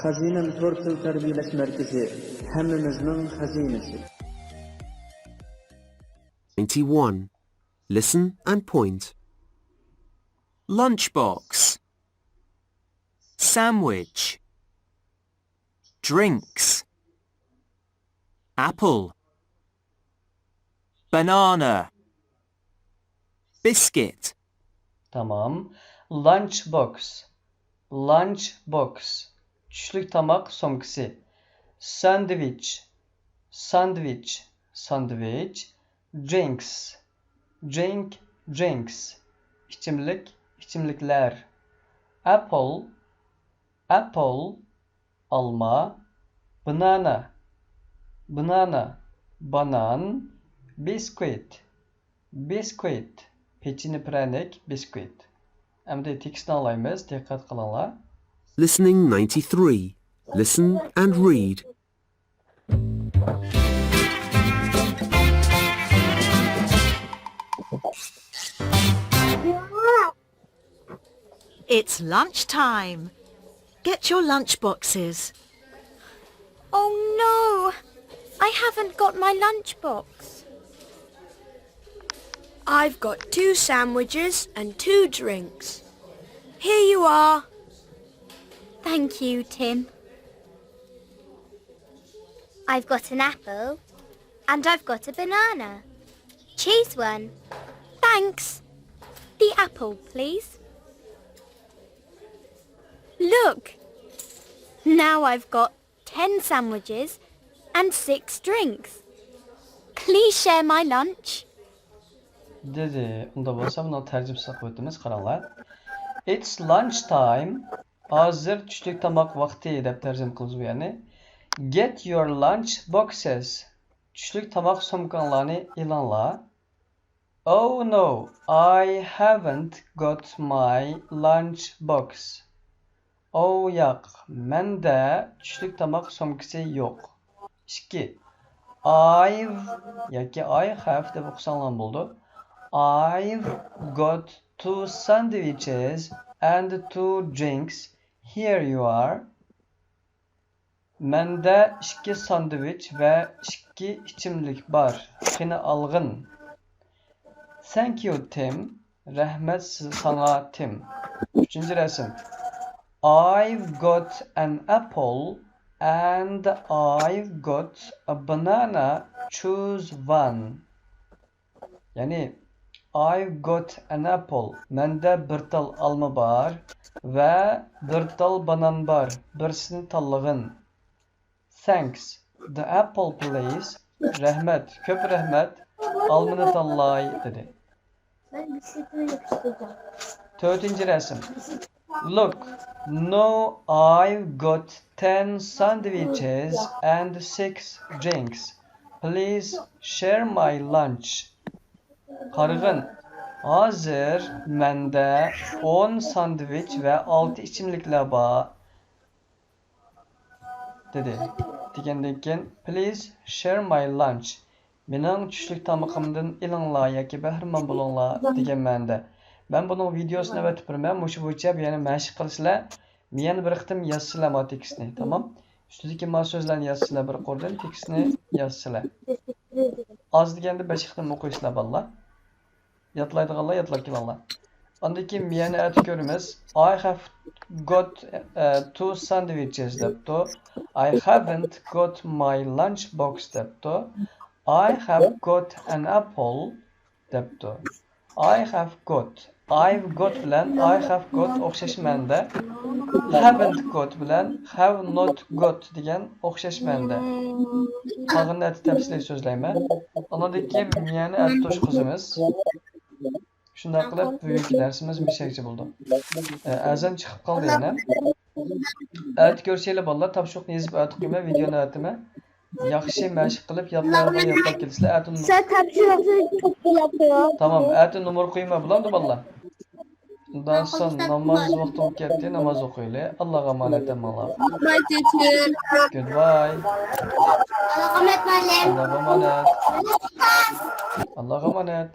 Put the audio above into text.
Xazinem Tortil Terbiyeleş Merkezi hemmimizning xazinesi. 91. Listen and point. Lunchbox. Sandwich. Drinks. Apple. Banana. Biscuit. Tamam. Lunchbox. Lunchbox. Düşlük tamak somkisi. Sandwich. Sandwich. Sandwich. Drinks. Drinks. İçimlik, içimlikler. Apple. Alma. Banana. Banan. Biscuit. Peçini prənik, biscuit. Əmdə tekstini alayımız, diqqət qılınlar. Listening 93. Listen and read. It's lunchtime. Get your lunch boxes. Oh no! I haven't got my lunchbox. I've got 2 sandwiches and 2 drinks. Here you are. Thank you, Tim. I've got an apple and I've got a banana. Choose one. Thanks. The apple, please. Look! Now I've got 10 sandwiches and 6 drinks. Please share my lunch. Dedi, unda bo'lsa buni tarjimasi qilib o'tamiz, qaranglar. It's lunchtime. Hozir tushlik tomoq vaqti deb tarjima qilamiz bu yerni. Get your lunch boxes. Tushlik tomoq sumkanglarni e'lonla. Oh no, I haven't got my lunch box. Oh yo'q, menda tushlik tomoq sumkasi yo'q. 2. I have deb o'qisanglar bo'ldi. I've got 2 sandwiches and 2 drinks. Here you are. Menda 2 sandwich ve 2 içimlik var. Qani algın. Thank you, Tim. Rahmet sana, Tim. 3. resim. I've got an apple and I've got a banana. Choose one. Yani I've got an apple. Mende bir tal alma var ve bir tal banan var. Birisini tanlığın. Thanks. The apple please. Rahmet. Köp rahmet. Almını tanlay dedi. 4. resim. Look. No, I've got 10 sandwiches and 6 drinks. Please share my lunch. Qarğın, hazır məndə 10 sandviç və 6 içimliklər var. Dedi. Degəndən keyin, please share my lunch. Mening tushlik tamaqımdan ilinglar yoki bahramand bo'linglar degan ma'noda. Men buning videosini o'tib beraman. Mushu bo'yicha bu yana mashq qilishlar. Men bir qitim yozsizlar ma tekstni, tamam? Ustidagi ma so'zlarni yozsizlar bir qo'rdan, tekstni yozsizlar. Az deganda 5 qitim o'qisizlar bolalar. Yatlaydiganlar yatlab kelinglar. Ondan keyin meni aytib ko'ramiz. I have got 2 sandwiches debdi. I haven't got my lunch box debdi. I have got an apple debdi. I've got bilan I have got o'xshash ma'noda. Haven't got bilan have not got degan o'xshash ma'noda. Qolganini tafsiliy so'zlayman. Ondan keyin meni aytib qizimiz. Shunday qilib bugungi darsimiz mishakchi bo'ldi. Azan chiqib qoldi yana. Ayt ko'rsanglar bolalar, topshiriqni yozib aytib qo'yma, videoni aytma. Yaxshi mashq qilib yatlab kelsizlar. Ayt Sen topshiriqni çok yapıyor. Tamam, ayt nomer qo'yma bo'ladi bolalar. Undan so'ng namoz vaqti bo'lib ketdi, namoz o'qiylik. Allohga emanet bo'linglar. Bye, teacher. Goodbye. Allah'a emanet. Allohga emanet. Allohga emanet.